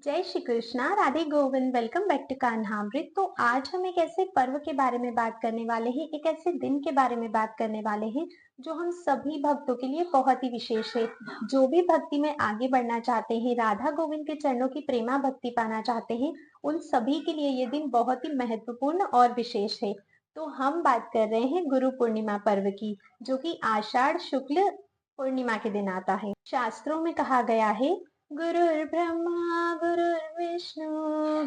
जय Shri Krishna, Radhe Govind. Welcome back to Kanhamrit. तो आज हम एक ऐसे पर्व के बारे में बात करने वाले हैं, एक ऐसे दिन के बारे में बात करने वाले हैं जो हम सभी भक्तों के लिए बहुत ही विशेष है। जो भी भक्ति में आगे बढ़ना चाहते हैं, राधा गोविंद के चरणों की प्रेमा भक्ति पाना चाहते हैं, उन सभी के लिए ये दिन बहुत ही महत्वपूर्ण और विशेष है। तो हम बात कर रहे हैं गुरु पूर्णिमा पर्व की, जो कि आषाढ़ शुक्ल पूर्णिमा के दिन आता है। शास्त्रों में कहा गया है, गुरुर्ब्रह्मा गुरुर्विष्णु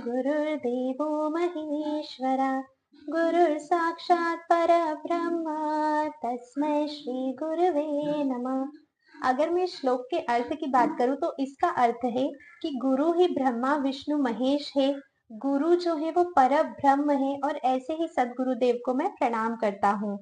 गुरुर्देवो महेश्वरा गुरुर्साक्षात् परब्रह्म तस्मै श्री गुरुवे नमः। अगर मैं श्लोक के अर्थ की बात करूं तो इसका अर्थ है कि गुरु ही ब्रह्मा विष्णु महेश है। गुरु जो है वो पर ब्रह्म है और ऐसे ही सदगुरुदेव को मैं प्रणाम करता हूँ।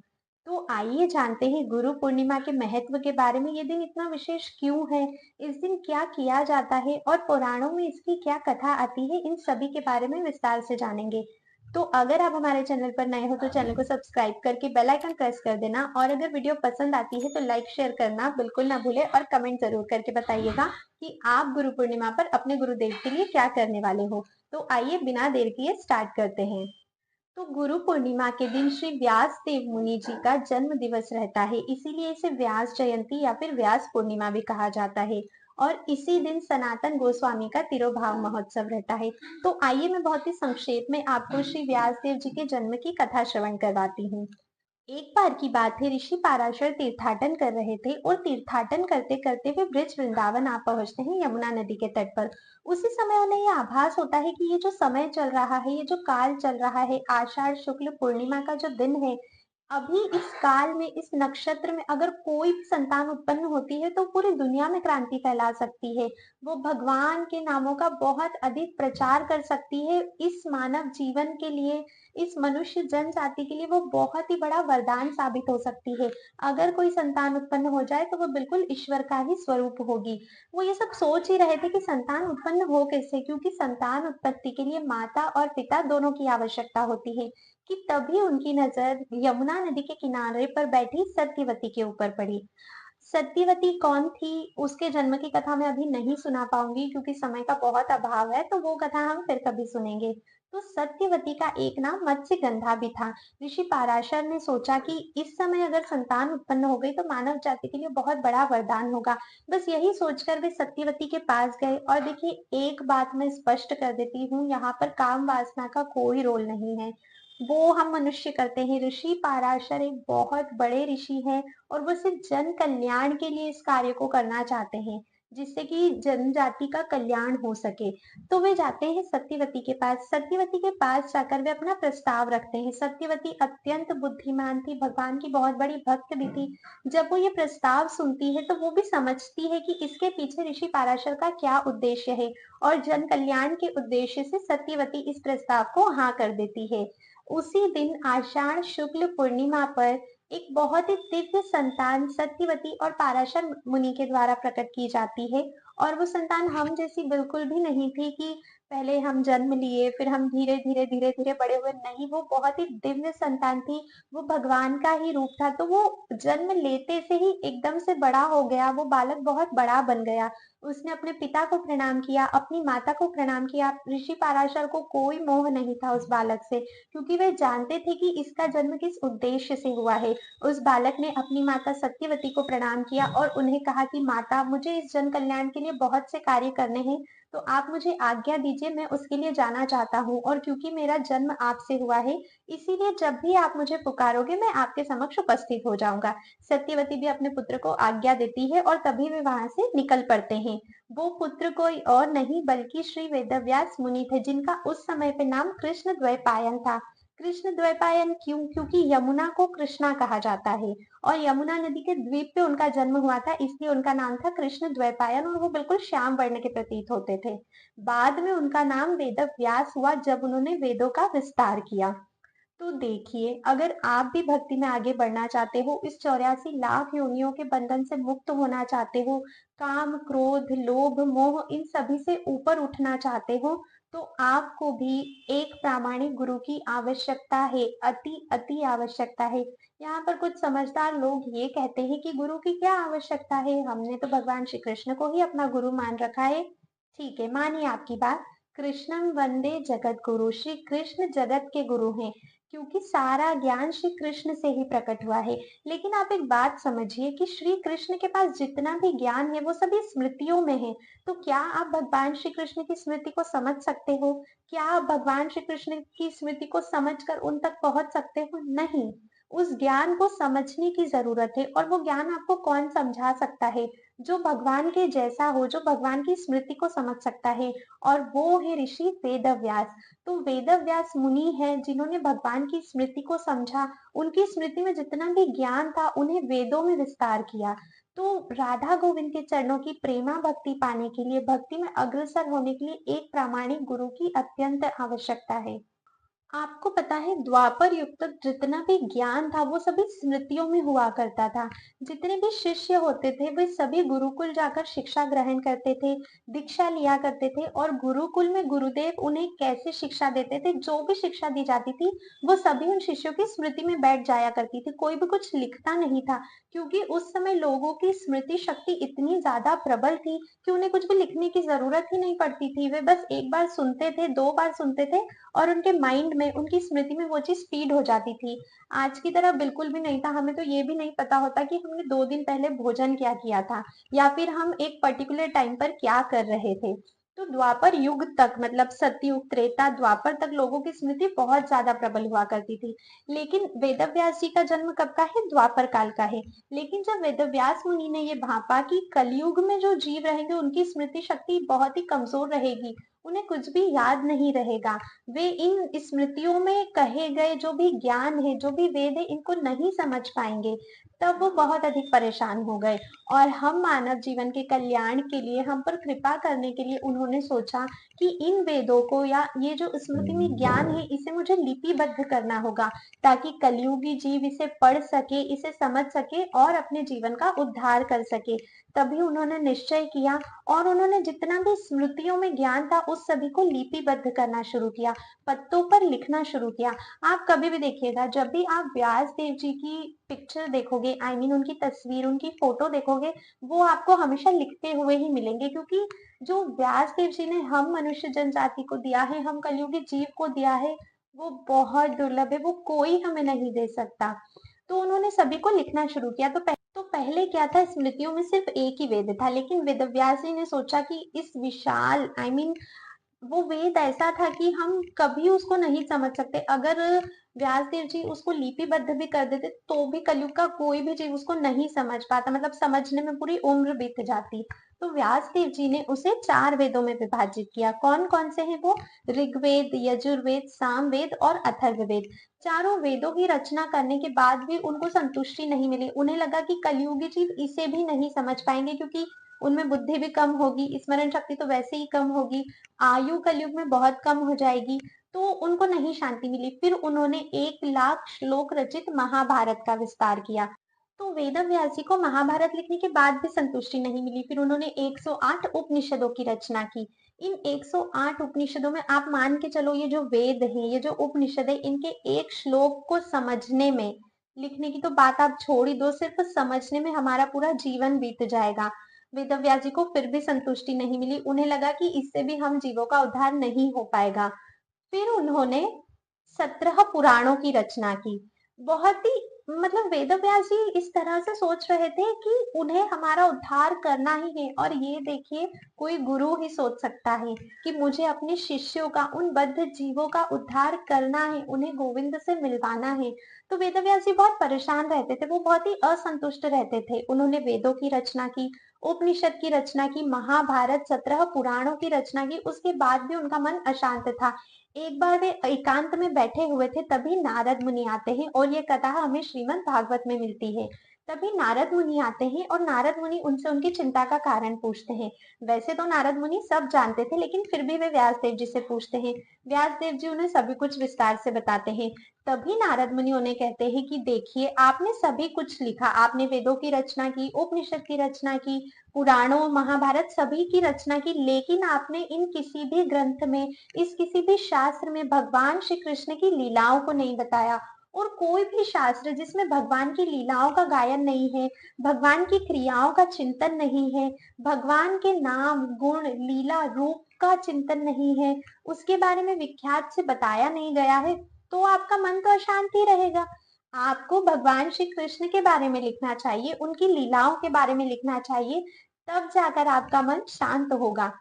तो आइए जानते हैं गुरु पूर्णिमा के महत्व के बारे में। ये दिन इतना विशेष क्यों है, इस दिन क्या किया जाता है और पुराणों में इसकी क्या कथा आती है, इन सभी के बारे में विस्तार से जानेंगे। तो अगर आप हमारे चैनल पर नए हो तो चैनल को सब्सक्राइब करके बेल आइकन प्रेस कर देना, और अगर वीडियो पसंद आती है तो लाइक शेयर करना बिल्कुल ना भूले, और कमेंट जरूर करके बताइएगा कि आप गुरु पूर्णिमा पर अपने गुरुदेव के लिए क्या करने वाले हो। तो आइए बिना देर किए स्टार्ट करते हैं। तो गुरु पूर्णिमा के दिन श्री व्यास देव मुनि जी का जन्म दिवस रहता है, इसीलिए इसे व्यास जयंती या फिर व्यास पूर्णिमा भी कहा जाता है। और इसी दिन सनातन गोस्वामी का तिरुभाव महोत्सव रहता है। तो आइए मैं बहुत ही संक्षेप में आपको श्री व्यास देव जी के जन्म की कथा श्रवण करवाती हूँ। एक बार की बात है, ऋषि पाराशर तीर्थाटन कर रहे थे और तीर्थाटन करते करते वे ब्रिज वृंदावन आ पहुंचते हैं, यमुना नदी के तट पर। उसी समय उन्हें यह आभास होता है कि ये जो समय चल रहा है, ये जो काल चल रहा है, आषाढ़ शुक्ल पूर्णिमा का जो दिन है, अभी इस काल में, इस नक्षत्र में अगर कोई भी संतान उत्पन्न होती है तो पूरी दुनिया में क्रांति फैला सकती है। वो भगवान के नामों का बहुत अधिक प्रचार कर सकती है। इस मानव जीवन के लिए, इस मनुष्य जनजाति के लिए वो बहुत ही बड़ा वरदान साबित हो सकती है। अगर कोई संतान उत्पन्न हो जाए तो वो बिल्कुल ईश्वर का ही स्वरूप होगी। वो ये सब सोच ही रहे थे कि संतान उत्पन्न हो कैसे, क्योंकि संतान उत्पत्ति के लिए माता और पिता दोनों की आवश्यकता होती है। कि तभी उनकी नजर यमुना नदी के किनारे पर बैठी सत्यवती के ऊपर पड़ी। सत्यवती कौन थी, उसके जन्म की कथा मैं अभी नहीं सुना पाऊंगी क्योंकि समय का बहुत अभाव है, तो वो कथा हम फिर कभी सुनेंगे। तो सत्यवती का एक नाम मत्स्यगंधा भी था। ऋषि पाराशर ने सोचा कि इस समय अगर संतान उत्पन्न हो गई तो मानव जाति के लिए बहुत बड़ा वरदान होगा। बस यही सोचकर वे सत्यवती के पास गए। और देखिए, एक बात मैं स्पष्ट कर देती हूँ, यहाँ पर काम वासना का कोई रोल नहीं है। वो हम मनुष्य करते हैं। ऋषि पाराशर एक बहुत बड़े ऋषि हैं और वो सिर्फ जन कल्याण के लिए इस कार्य को करना चाहते हैं, जिससे कि जनजाति का कल्याण हो सके। तो वे जाते हैं सत्यवती के पास। सत्यवती के पास जाकर वे अपना प्रस्ताव रखते हैं। सत्यवती अत्यंत बुद्धिमान थी, भगवान की बहुत बड़ी भक्त भी थी। जब वो ये प्रस्ताव सुनती है तो वो भी समझती है कि इसके पीछे ऋषि पाराशर का क्या उद्देश्य है, और जन कल्याण के उद्देश्य से सत्यवती इस प्रस्ताव को हाँ कर देती है। उसी दिन आषाढ़ शुक्ल पूर्णिमा पर एक बहुत ही दिव्य संतान सत्यवती और पाराशर मुनि के द्वारा प्रकट की जाती है। और वो संतान हम जैसी बिल्कुल भी नहीं थी कि पहले हम जन्म लिए फिर हम धीरे धीरे धीरे धीरे बड़े हुए। नहीं, वो बहुत ही दिव्य संतान थी। वो भगवान का ही रूप था। तो वो जन्म लेते से ही एकदम से बड़ा हो गया। वो बालक बहुत बड़ा बन गया। उसने अपने पिता को प्रणाम किया, अपनी माता को प्रणाम किया। ऋषि पाराशर को कोई मोह नहीं था उस बालक से, क्योंकि वे जानते थे कि इसका जन्म किस उद्देश्य से हुआ है। उस बालक ने अपनी माता सत्यवती को प्रणाम किया और उन्हें कहा कि माता, मुझे इस जन कल्याण के लिए बहुत से कार्य करने हैं, तो आप मुझे आज्ञा दीजिए, मैं उसके लिए जाना चाहता हूँ। और क्योंकि मेरा जन्म आपसे हुआ है, इसीलिए जब भी आप मुझे पुकारोगे मैं आपके समक्ष उपस्थित हो जाऊंगा। सत्यवती भी अपने पुत्र को आज्ञा देती है और तभी वे वहां से निकल पड़ते हैं। वो पुत्र कोई और नहीं बल्कि श्री वेदव्यास मुनि थे, जिनका उस समय पे नाम कृष्ण द्वैपायन था। कृष्ण द्वैपायन क्यों? क्योंकि यमुना को कृष्णा कहा जाता है और यमुना नदी के द्वीप पे उनका जन्म हुआ था, इसलिए उनका नाम था कृष्ण द्वैपायन। और वो बिल्कुल श्याम वर्ण के प्रतीत होते थे। बाद में उनका नाम वेद व्यास हुआ जब उन्होंने वेदों का विस्तार किया। तो देखिए, अगर आप भी भक्ति में आगे बढ़ना चाहते हो, इस 84 लाख योनियों के बंधन से मुक्त होना चाहते हो, काम क्रोध लोभ मोह इन सभी से ऊपर उठना चाहते हो, तो आपको भी एक प्रामाणिक गुरु की आवश्यकता है। अति अति आवश्यकता है। यहाँ पर कुछ समझदार लोग ये कहते हैं कि गुरु की क्या आवश्यकता है, हमने तो भगवान श्री कृष्ण को ही अपना गुरु मान रखा है। ठीक है, मानिए आपकी बात। कृष्णं वंदे जगत गुरु, श्री कृष्ण जगत के गुरु हैं, क्योंकि सारा ज्ञान श्री कृष्ण से ही प्रकट हुआ है। लेकिन आप एक बात समझिए कि श्री कृष्ण के पास जितना भी ज्ञान है वो सभी स्मृतियों में है। तो क्या आप भगवान श्री कृष्ण की स्मृति को समझ सकते हो? क्या आप भगवान श्री कृष्ण की स्मृति को समझकर उन तक पहुंच सकते हो? नहीं। उस ज्ञान को समझने की जरूरत है, और वो ज्ञान आपको कौन समझा सकता है? जो भगवान के जैसा हो, जो भगवान की स्मृति को समझ सकता है, और वो है ऋषि वेदव्यास। तो वेदव्यास मुनि हैं जिन्होंने भगवान की स्मृति को समझा, उनकी स्मृति में जितना भी ज्ञान था उन्हें वेदों में विस्तार किया। तो राधा गोविंद के चरणों की प्रेमा भक्ति पाने के लिए, भक्ति में अग्रसर होने के लिए एक प्रामाणिक गुरु की अत्यंत आवश्यकता है। आपको पता है, द्वापर युग तक जितना भी ज्ञान था वो सभी स्मृतियों में हुआ करता था। जितने भी शिष्य होते थे वे सभी गुरुकुल जाकर शिक्षा ग्रहण करते थे, दीक्षा लिया करते थे, और गुरुकुल में गुरुदेव उन्हें कैसे शिक्षा देते थे, जो भी शिक्षा दी जाती थी वो सभी उन शिष्यों की स्मृति में बैठ जाया करती थी। कोई भी कुछ लिखता नहीं था, क्योंकि उस समय लोगों की स्मृति शक्ति इतनी ज्यादा प्रबल थी कि उन्हें कुछ भी लिखने की जरूरत ही नहीं पड़ती थी। वे बस एक बार सुनते थे, दो बार सुनते थे, और उनके माइंड में, उनकी स्मृति में वो चीज फीड हो जाती थी। आज की तरह बिल्कुल भी नहीं था। हमें तो ये भी नहीं पता होता कि हमने 2 दिन पहले भोजन क्या किया था, या फिर हम एक पर्टिकुलर टाइम पर क्या कर रहे थे। तो द्वापर युग तक, मतलब सतयुग, त्रेता, द्वापर तक लोगों की स्मृति बहुत ज्यादा प्रबल हुआ करती थी। लेकिन वेदव्यास जी का जन्म कब का है? द्वापर काल का है। लेकिन जब वेदव्यास मुनि ने ये भापा कि कलयुग में जो जीव रहेंगे उनकी स्मृति शक्ति बहुत ही कमजोर रहेगी, उन्हें कुछ भी याद नहीं रहेगा, वे इन स्मृतियों में कहे गए जो भी ज्ञान है, जो भी वेद है, इनको नहीं समझ पाएंगे, तब वो बहुत अधिक परेशान हो गए। और हम मानव जीवन के कल्याण के लिए, हम पर कृपा करने के लिए उन्होंने सोचा कि इन वेदों को, या ये जो स्मृति में ज्ञान है, इसे मुझे लिपिबद्ध करना होगा, ताकि कलयुगी जीव इसे पढ़ सके, इसे समझ सके और अपने जीवन का उद्धार कर सके। तभी उन्होंने निश्चय किया, और उन्होंने जितना भी स्मृतियों में ज्ञान था उस सभी को लिपिबद्ध करना शुरू किया, पत्तों पर लिखना शुरू किया। आप कभी भी देखिएगा, जब भी आप व्यास देव जी की पिक्चर देखोगे, आई मीन उनकी तस्वीर, उनकी फोटो देखोगे, वो आपको हमेशा लिखते हुए ही मिलेंगे, क्योंकि जो व्यास देव जी ने हम मनुष्य जनजाति को दिया है, हम कलयुगी जीव को दिया है, वो बहुत दुर्लभ है, वो कोई हमें नहीं दे सकता। तो उन्होंने सभी को लिखना शुरू किया। तो पहले क्या था, स्मृतियों में सिर्फ एक ही वेद था, लेकिन वेदव्यास जी ने सोचा कि इस विशाल, आई मीन वो वेद ऐसा था कि हम कभी उसको नहीं समझ सकते। अगर व्यास देव जी उसको लिपिबद्ध भी कर देते तो भी कलयुग का कोई भी जीव उसको नहीं समझ पाता, मतलब समझने में पूरी उम्र बीत जाती। तो व्यास देव जी ने उसे 4 वेदों में विभाजित किया। कौन कौन से हैं वो? ऋग्वेद, यजुर्वेद, सामवेद और अथर्ववेद। चारों वेदों की रचना करने के बाद भी उनको संतुष्टि नहीं मिली। उन्हें लगा कि कलयुगी जीव इसे भी नहीं समझ पाएंगे, क्योंकि उनमें बुद्धि भी कम होगी, स्मरण शक्ति तो वैसे ही कम होगी, आयु कलयुग में बहुत कम हो जाएगी। तो उनको नहीं शांति मिली। फिर उन्होंने 1 लाख श्लोक रचित महाभारत का विस्तार किया। तो वेदव्यास जी को महाभारत लिखने के बाद भी संतुष्टि नहीं मिली। फिर उन्होंने 108 उपनिषदों की रचना की। इन 108 उपनिषदों में आप मान के चलो, ये जो वेद हैं, ये जो उपनिषद है, इनके एक श्लोक को समझने में, लिखने की तो बात आप छोड़ ही दो, सिर्फ समझने में हमारा पूरा जीवन बीत जाएगा। वेदव्यास जी को फिर भी संतुष्टि नहीं मिली। उन्हें लगा कि इससे भी हम जीवों का उद्धार नहीं हो पाएगा। फिर उन्होंने 17 पुराणों की रचना की। बहुत ही, मतलब वेदव्यास जी इस तरह से सोच रहे थे कि उन्हें हमारा उद्धार करना ही है। और ये देखिए, कोई गुरु ही सोच सकता है कि मुझे अपने शिष्यों का, उन बद्ध जीवों का उद्धार करना है, उन्हें गोविंद से मिलवाना है। तो वेदव्यास जी बहुत परेशान रहते थे, वो बहुत ही असंतुष्ट रहते थे। उन्होंने वेदों की रचना की, उपनिषद की रचना की, महाभारत, 17 पुराणों की रचना की, उसके बाद भी उनका मन अशांत था। एक बार वे एकांत में बैठे हुए थे, तभी नारद मुनि आते हैं, और ये कथा हमें श्रीमद् भागवत में मिलती है। तभी नारद मुनि आते हैं, और नारद मुनि उनसे उनकी चिंता का कारण पूछते हैं। वैसे तो नारद मुनि सब जानते थे, लेकिन फिर भी वे व्यास देव जी से पूछते हैं। व्यास देव जी उन्हें सभी कुछ विस्तार से बताते हैं। तभी नारद मुनि उन्हें कहते हैं कि देखिए, आपने सभी कुछ लिखा, आपने वेदों की रचना की, उपनिषद की रचना की, पुराणों, महाभारत सभी की रचना की, लेकिन आपने इन किसी भी ग्रंथ में, इस किसी भी शास्त्र में भगवान श्री कृष्ण की लीलाओं को नहीं बताया। और कोई भी शास्त्र जिसमें भगवान की लीलाओं का गायन नहीं है, भगवान की क्रियाओं का चिंतन नहीं है, भगवान के नाम, गुण, लीला, रूप का चिंतन नहीं है, उसके बारे में विख्यात से बताया नहीं गया है, तो आपका मन तो अशांत ही रहेगा। आपको भगवान श्री कृष्ण के बारे में लिखना चाहिए, उनकी लीलाओं के बारे में लिखना चाहिए, तब जाकर आपका मन शांत होगा।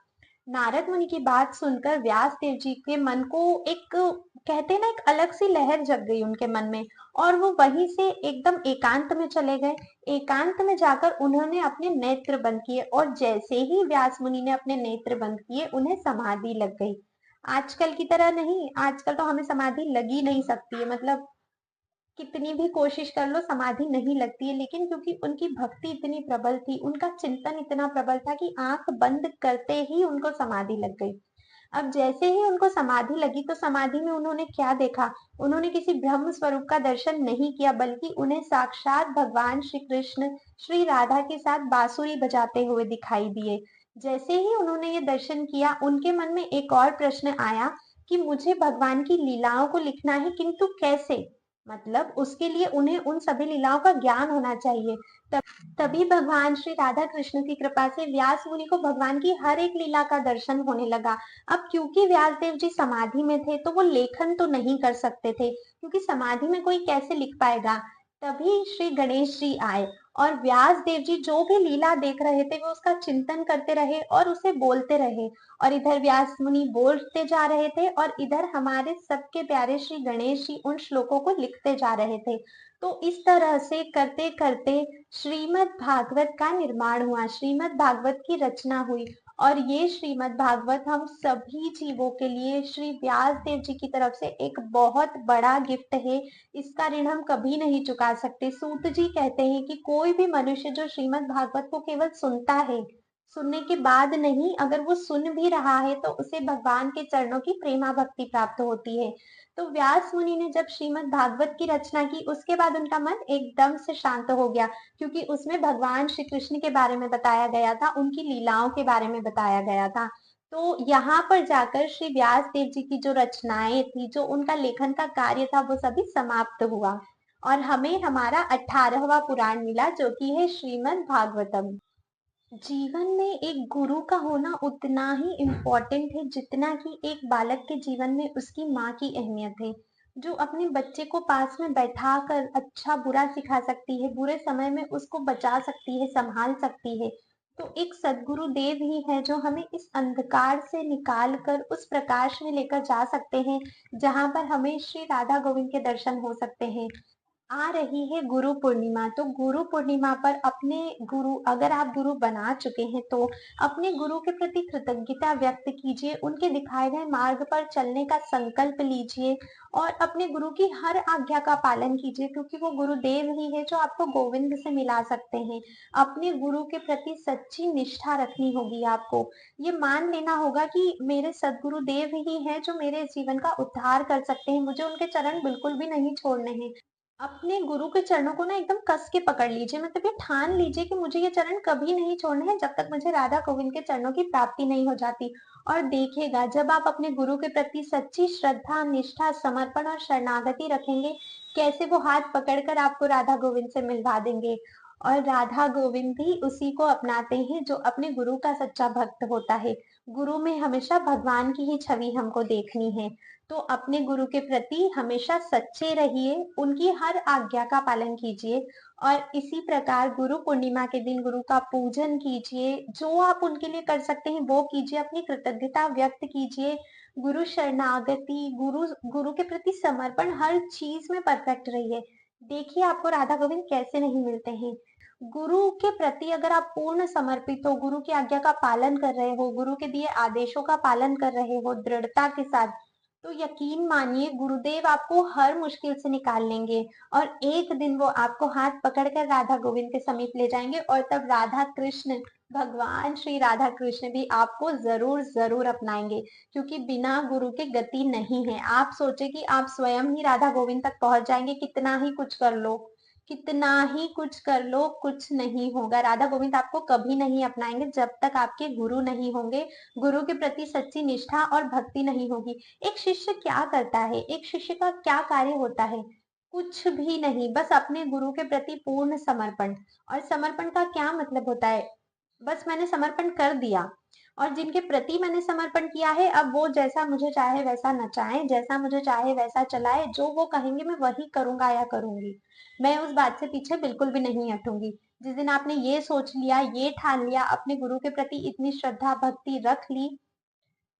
नारद मुनि की बात सुनकर व्यास देव जी के मन को एक, कहते हैं ना, एक अलग सी लहर जग गई उनके मन में, और वो वहीं से एकदम एकांत में चले गए। एकांत में जाकर उन्होंने अपने नेत्र बंद किए, और जैसे ही व्यास मुनि ने अपने नेत्र बंद किए, उन्हें समाधि लग गई। आजकल की तरह नहीं, आजकल तो हमें समाधि लगी नहीं सकती है, मतलब कितनी भी कोशिश कर लो समाधि नहीं लगती है, लेकिन क्योंकि उनकी भक्ति इतनी प्रबल थी, उनका चिंतन इतना प्रबल था कि आंख बंद करते ही उनको समाधि लग गई। अब जैसे ही उनको समाधि लगी, तो समाधि में उन्होंने क्या देखा? उन्होंने किसी ब्रह्म स्वरूप का दर्शन नहीं किया, बल्कि उन्हें साक्षात भगवान श्री कृष्ण, श्री राधा के साथ बांसुरी बजाते हुए दिखाई दिए। जैसे ही उन्होंने ये दर्शन किया, उनके मन में एक और प्रश्न आया कि मुझे भगवान की लीलाओं को लिखना है, किंतु कैसे? मतलब उसके लिए उन्हें उन सभी लीलाओं का ज्ञान होना चाहिए। तभी भगवान श्री राधा कृष्ण की कृपा से व्यास मुनि को भगवान की हर एक लीला का दर्शन होने लगा। अब क्योंकि व्यास देव जी समाधि में थे, तो वो लेखन तो नहीं कर सकते थे, क्योंकि समाधि में कोई कैसे लिख पाएगा। तभी श्री गणेश जी आए, और व्यास देव जी जो भी लीला देख रहे थे, वो उसका चिंतन करते रहे और उसे बोलते रहे। और इधर व्यास मुनि बोलते जा रहे थे, और इधर हमारे सबके प्यारे श्री गणेश जी उन श्लोकों को लिखते जा रहे थे। तो इस तरह से करते करते श्रीमद् भागवत का निर्माण हुआ, श्रीमद् भागवत की रचना हुई। और ये श्रीमद् भागवत हम सभी जीवों के लिए श्री व्यास देव जी की तरफ से एक बहुत बड़ा गिफ्ट है। इसका ऋण हम कभी नहीं चुका सकते। सूत जी कहते हैं कि कोई भी मनुष्य जो श्रीमद् भागवत को केवल सुनता है, सुनने के बाद नहीं, अगर वो सुन भी रहा है, तो उसे भगवान के चरणों की प्रेमा भक्ति प्राप्त होती है। तो व्यास मुनि ने जब श्रीमद् भागवत की रचना की, उसके बाद उनका मन एकदम से शांत हो गया, क्योंकि उसमें भगवान श्री कृष्ण के बारे में बताया गया था, उनकी लीलाओं के बारे में बताया गया था। तो यहाँ पर जाकर श्री व्यास देव जी की जो रचनाएं थी, जो उनका लेखन का कार्य था, वो सभी समाप्त हुआ, और हमें हमारा 18वां पुराण मिला, जो कि है श्रीमद् भागवतम। जीवन में एक गुरु का होना उतना ही इम्पोर्टेंट है, जितना कि एक बालक के जीवन में उसकी माँ की अहमियत है, जो अपने बच्चे को पास में बैठा कर अच्छा बुरा सिखा सकती है, बुरे समय में उसको बचा सकती है, संभाल सकती है। तो एक सदगुरु देव ही है जो हमें इस अंधकार से निकाल कर उस प्रकाश में लेकर जा सकते हैं, जहां पर हमें श्री राधा गोविंद के दर्शन हो सकते हैं। आ रही है गुरु पूर्णिमा, तो गुरु पूर्णिमा पर अपने गुरु, अगर आप गुरु बना चुके हैं, तो अपने गुरु के प्रति कृतज्ञता व्यक्त कीजिए, उनके दिखाए गए मार्ग पर चलने का संकल्प लीजिए, और अपने गुरु की हर आज्ञा का पालन कीजिए, क्योंकि वो गुरुदेव ही है जो आपको गोविंद से मिला सकते हैं। अपने गुरु के प्रति सच्ची निष्ठा रखनी होगी आपको। ये मान लेना होगा कि मेरे सदगुरु देव ही हैं जो मेरे जीवन का उद्धार कर सकते हैं, मुझे उनके चरण बिल्कुल भी नहीं छोड़ने हैं। अपने गुरु के चरणों को ना एकदम कस के पकड़ लीजिए, मतलब ये ठान लीजिए कि मुझे ये चरण कभी नहीं छोड़ने हैं, जब तक मुझे राधा गोविंद के चरणों की प्राप्ति नहीं हो जाती। और देखिएगा, जब आप अपने गुरु के प्रति सच्ची श्रद्धा, निष्ठा, समर्पण और शरणागति रखेंगे, कैसे वो हाथ पकड़कर आपको राधा गोविंद से मिलवा देंगे। और राधा गोविंद भी उसी को अपनाते हैं जो अपने गुरु का सच्चा भक्त होता है। गुरु में हमेशा भगवान की ही छवि हमको देखनी है। तो अपने गुरु के प्रति हमेशा सच्चे रहिए, उनकी हर आज्ञा का पालन कीजिए, और इसी प्रकार गुरु पूर्णिमा के दिन गुरु का पूजन कीजिए, जो आप उनके लिए कर सकते हैं वो कीजिए, अपनी कृतज्ञता व्यक्त कीजिए, गुरु शरणागति, गुरु गुरु के प्रति समर्पण, हर चीज में परफेक्ट रहिए। देखिए आपको राधा गोविंद कैसे नहीं मिलते हैं। गुरु के प्रति अगर आप पूर्ण समर्पित हो, गुरु की आज्ञा का पालन कर रहे हो, गुरु के दिए आदेशों का पालन कर रहे हो दृढ़ता के साथ, तो यकीन मानिए गुरुदेव आपको हर मुश्किल से निकाल लेंगे, और एक दिन वो आपको हाथ पकड़कर राधा गोविंद के समीप ले जाएंगे, और तब राधा कृष्ण, भगवान श्री राधा कृष्ण भी आपको जरूर जरूर अपनाएंगे, क्योंकि बिना गुरु के गति नहीं है। आप सोचे कि आप स्वयं ही राधा गोविंद तक पहुंच जाएंगे, कितना ही कुछ कर लो, कितना ही कुछ कर लो, कुछ नहीं होगा। राधा गोविंद आपको कभी नहीं अपनाएंगे जब तक आपके गुरु नहीं होंगे, गुरु के प्रति सच्ची निष्ठा और भक्ति नहीं होगी। एक शिष्य क्या करता है, एक शिष्य का क्या कार्य होता है? कुछ भी नहीं, बस अपने गुरु के प्रति पूर्ण समर्पण। और समर्पण का क्या मतलब होता है? बस मैंने समर्पण कर दिया, और जिनके प्रति मैंने समर्पण किया है, अब वो जैसा मुझे चाहे वैसा नचाएं, जैसा मुझे चाहे वैसा चलाए, जो वो कहेंगे मैं वही करूंगा या करूंगी। मैं उस बात से पीछे बिल्कुल भी नहीं हटूंगी। जिस दिन आपने ये सोच लिया, ये ठान लिया, अपने गुरु के प्रति इतनी श्रद्धा भक्ति रख ली,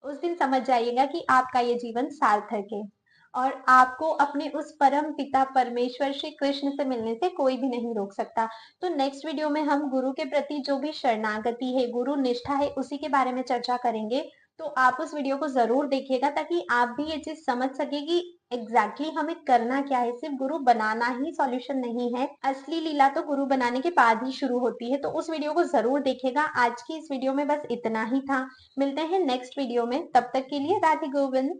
उस दिन समझ जाइएगा कि आपका ये जीवन सार्थक है। और आपको अपने उस परम पिता परमेश्वर श्री कृष्ण से मिलने से कोई भी नहीं रोक सकता। तो नेक्स्ट वीडियो में हम गुरु के प्रति जो भी शरणागति है, गुरु निष्ठा है, उसी के बारे में चर्चा करेंगे। तो आप उस वीडियो को जरूर देखिएगा, ताकि आप भी ये चीज समझ सके कि एग्जैक्टली हमें करना क्या है। सिर्फ गुरु बनाना ही सॉल्यूशन नहीं है, असली लीला तो गुरु बनाने के बाद ही शुरू होती है। तो उस वीडियो को जरूर देखिएगा। आज की इस वीडियो में बस इतना ही था। मिलते हैं नेक्स्ट वीडियो में, तब तक के लिए राधे गोविंद।